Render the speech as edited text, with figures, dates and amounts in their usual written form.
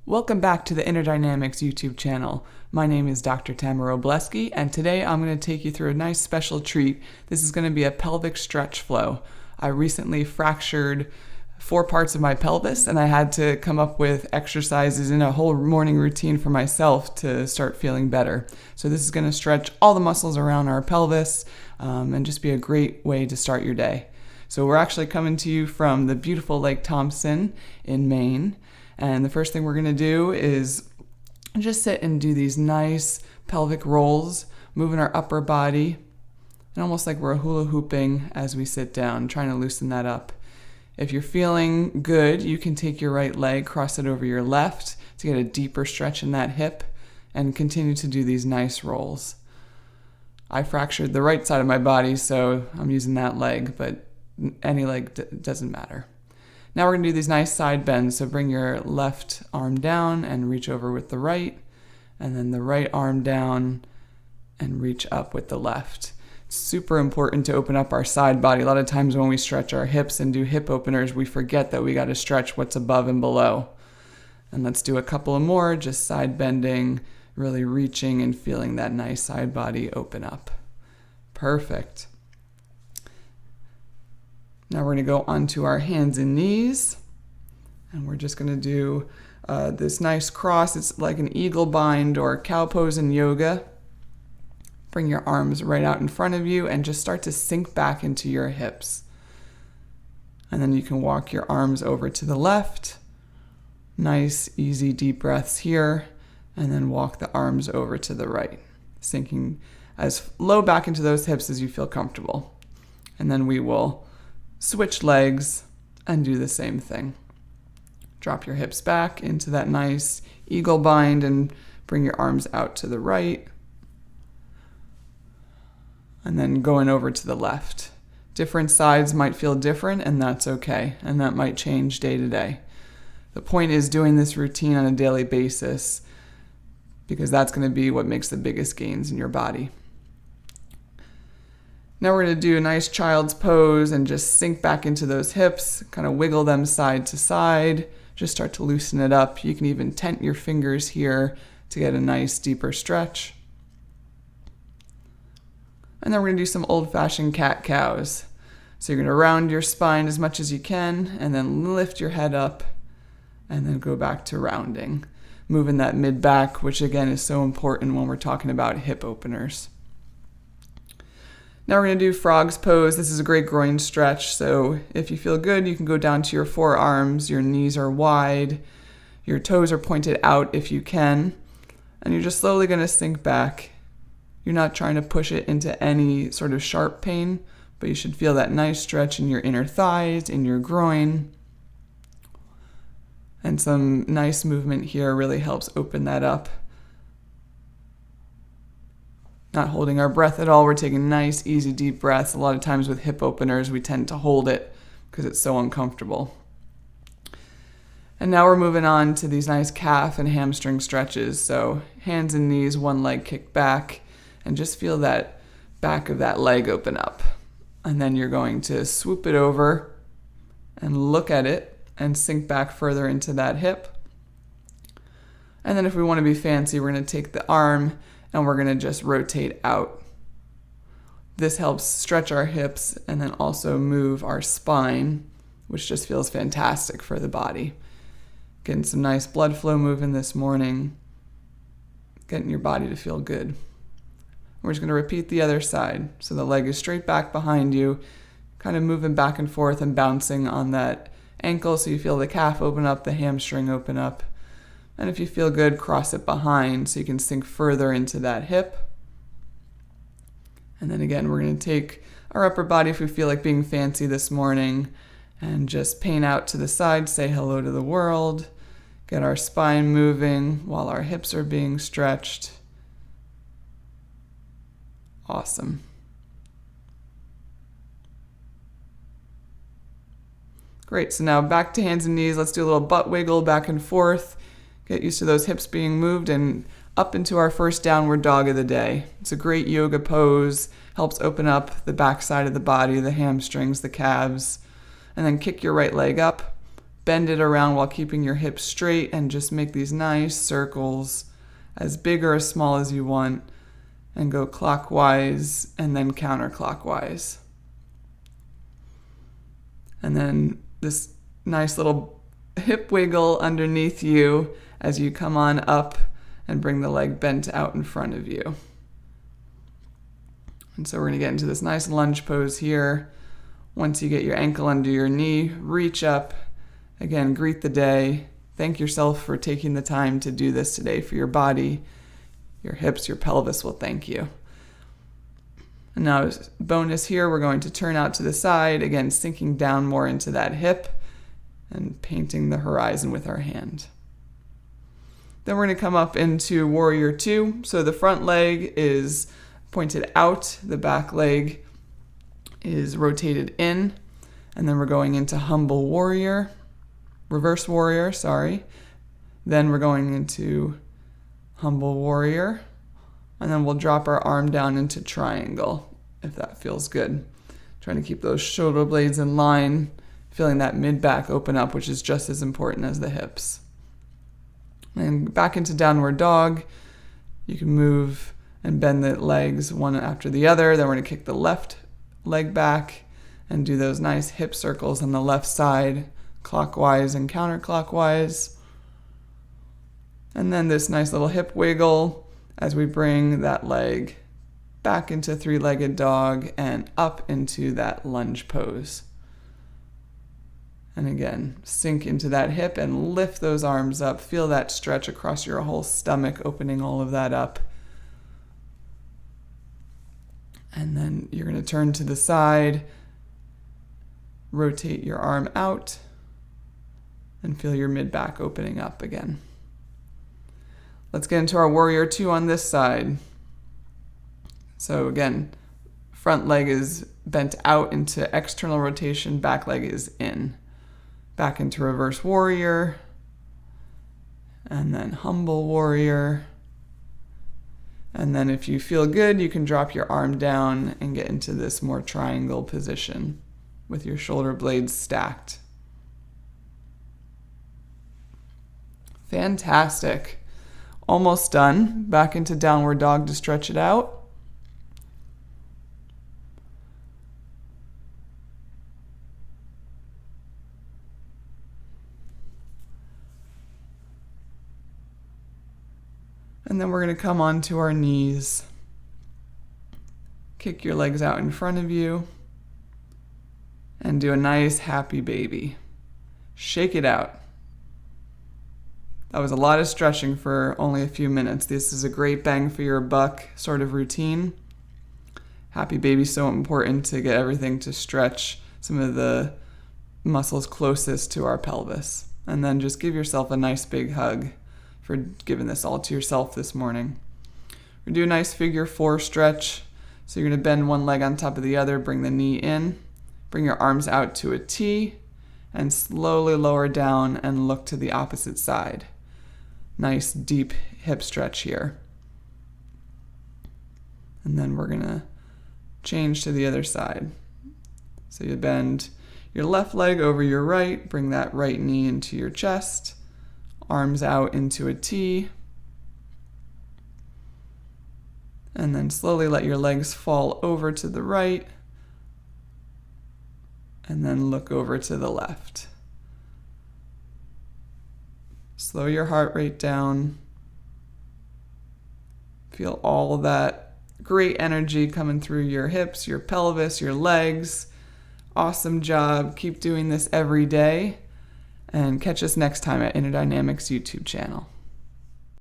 Welcome back to the Inner Dynamics YouTube channel. My name is Dr. Tamra Wroblesky, and today I'm going to take you through a nice special treat. This is going to be a pelvic stretch flow. I recently fractured 4 parts of my pelvis, and I had to come up with exercises in a whole morning routine for myself to start feeling better. So this is going to stretch all the muscles around our pelvis and just be a great way to start your day. So we're actually coming to you from the beautiful Lake Thompson in Maine. And the first thing we're going to do is just sit and do these nice pelvic rolls, moving our upper body, and almost like we're hula hooping as we sit down, trying to loosen that up. If you're feeling good, you can take your right leg, cross it over your left to get a deeper stretch in that hip, and continue to do these nice rolls. I fractured the right side of my body, so I'm using that leg, but any leg doesn't matter. Now we're going to do these nice side bends, so bring your left arm down and reach over with the right, and then the right arm down and reach up with the left. It's super important to open up our side body. A lot of times when we stretch our hips and do hip openers, we forget that we got to stretch what's above and below. And let's do a couple of more, just side bending, really reaching and feeling that nice side body open up. Perfect. Now we're going to go onto our hands and knees, and we're just going to do this nice cross. It's like an eagle bind or cow pose in yoga. Bring your arms right out in front of you and just start to sink back into your hips. And then you can walk your arms over to the left. Nice, easy, deep breaths here, and then walk the arms over to the right, sinking as low back into those hips as you feel comfortable. And then we will switch legs and do the same thing. Drop your hips back into that nice eagle bind and bring your arms out to the right. And then going over to the left. Different sides might feel different, and that's okay. And that might change day to day. The point is doing this routine on a daily basis, because that's going to be what makes the biggest gains in your body. Now we're going to do a nice child's pose and just sink back into those hips, kind of wiggle them side to side, just start to loosen it up. You can even tent your fingers here to get a nice deeper stretch. And then we're going to do some old-fashioned cat-cows. So you're going to round your spine as much as you can, and then lift your head up, and then go back to rounding. Moving that mid-back, which again is so important when we're talking about hip openers. Now we're going to do frog's pose. This is a great groin stretch, so if you feel good, you can go down to your forearms, your knees are wide, your toes are pointed out if you can, and you're just slowly going to sink back. You're not trying to push it into any sort of sharp pain, but you should feel that nice stretch in your inner thighs, in your groin, and some nice movement here really helps open that up. Not holding our breath at all. We're taking nice, easy, deep breaths. A lot of times with hip openers, we tend to hold it because it's so uncomfortable. And now we're moving on to these nice calf and hamstring stretches. So hands and knees, one leg kicked back, and just feel that back of that leg open up. And then you're going to swoop it over and look at it and sink back further into that hip. And then if we want to be fancy, we're going to take the arm and we're going to just rotate out. This helps stretch our hips and then also move our spine, which just feels fantastic for the body. Getting some nice blood flow moving this morning, getting your body to feel good. We're just going to repeat the other side. So the leg is straight back behind you, kind of moving back and forth and bouncing on that ankle so you feel the calf open up, the hamstring open up. And if you feel good, cross it behind so you can sink further into that hip. And then again, we're going to take our upper body if we feel like being fancy this morning and just paint out to the side, say hello to the world, get our spine moving while our hips are being stretched. Awesome. Great, so now back to hands and knees. Let's do a little butt wiggle back and forth. Get used to those hips being moved and up into our first downward dog of the day. It's a great yoga pose, helps open up the back side of the body, the hamstrings, the calves, and then kick your right leg up, Bend it around while keeping your hips straight and just make these nice circles, as big or as small as you want, and go clockwise and then counterclockwise. And then this nice little hip wiggle underneath you as you come on up and bring the leg bent out in front of you. And so we're going to get into this nice lunge pose here. Once you get your ankle under your knee, reach up. Again, greet the day. Thank yourself for taking the time to do this today for your body. Your hips, your pelvis will thank you. And now, bonus here, we're going to turn out to the side, again, sinking down more into that hip and painting the horizon with our hand. Then we're going to come up into Warrior 2. So the front leg is pointed out, the back leg is rotated in, and then we're going into Humble Warrior, Reverse Warrior, sorry. Then we're going into Humble Warrior, and then we'll drop our arm down into Triangle, if that feels good. Trying to keep those shoulder blades in line, feeling that mid-back open up, which is just as important as the hips. And back into Downward Dog. You can move and bend the legs one after the other. Then we're going to kick the left leg back and do those nice hip circles on the left side, clockwise and counterclockwise. And then this nice little hip wiggle as we bring that leg back into three-legged dog and up into that lunge pose. And again, sink into that hip and lift those arms up. Feel that stretch across your whole stomach, opening all of that up. And then you're going to turn to the side, rotate your arm out, and feel your mid-back opening up again. Let's get into our Warrior 2 on this side. So again, front leg is bent out into external rotation, back leg is in. Back into Reverse Warrior, and then Humble Warrior. And then if you feel good, you can drop your arm down and get into this more triangle position with your shoulder blades stacked. Fantastic. Almost done. Back into Downward Dog to stretch it out. And then we're going to come onto our knees. Kick your legs out in front of you. And do a nice happy baby. Shake it out. That was a lot of stretching for only a few minutes. This is a great bang for your buck sort of routine. Happy baby is so important to get everything to stretch some of the muscles closest to our pelvis. And then just give yourself a nice big hug for giving this all to yourself this morning. We're doing a nice figure 4 stretch. So you're going to bend one leg on top of the other, bring the knee in, bring your arms out to a T, and slowly lower down and look to the opposite side. Nice deep hip stretch here. And then we're going to change to the other side. So you bend your left leg over your right, bring that right knee into your chest, arms out into a T, and then slowly let your legs fall over to the right, and then look over to the left. Slow your heart rate down. Feel all that great energy coming through your hips, your pelvis, your legs. Awesome job. Keep doing this every day. And catch us next time at Inner Dynamics YouTube channel.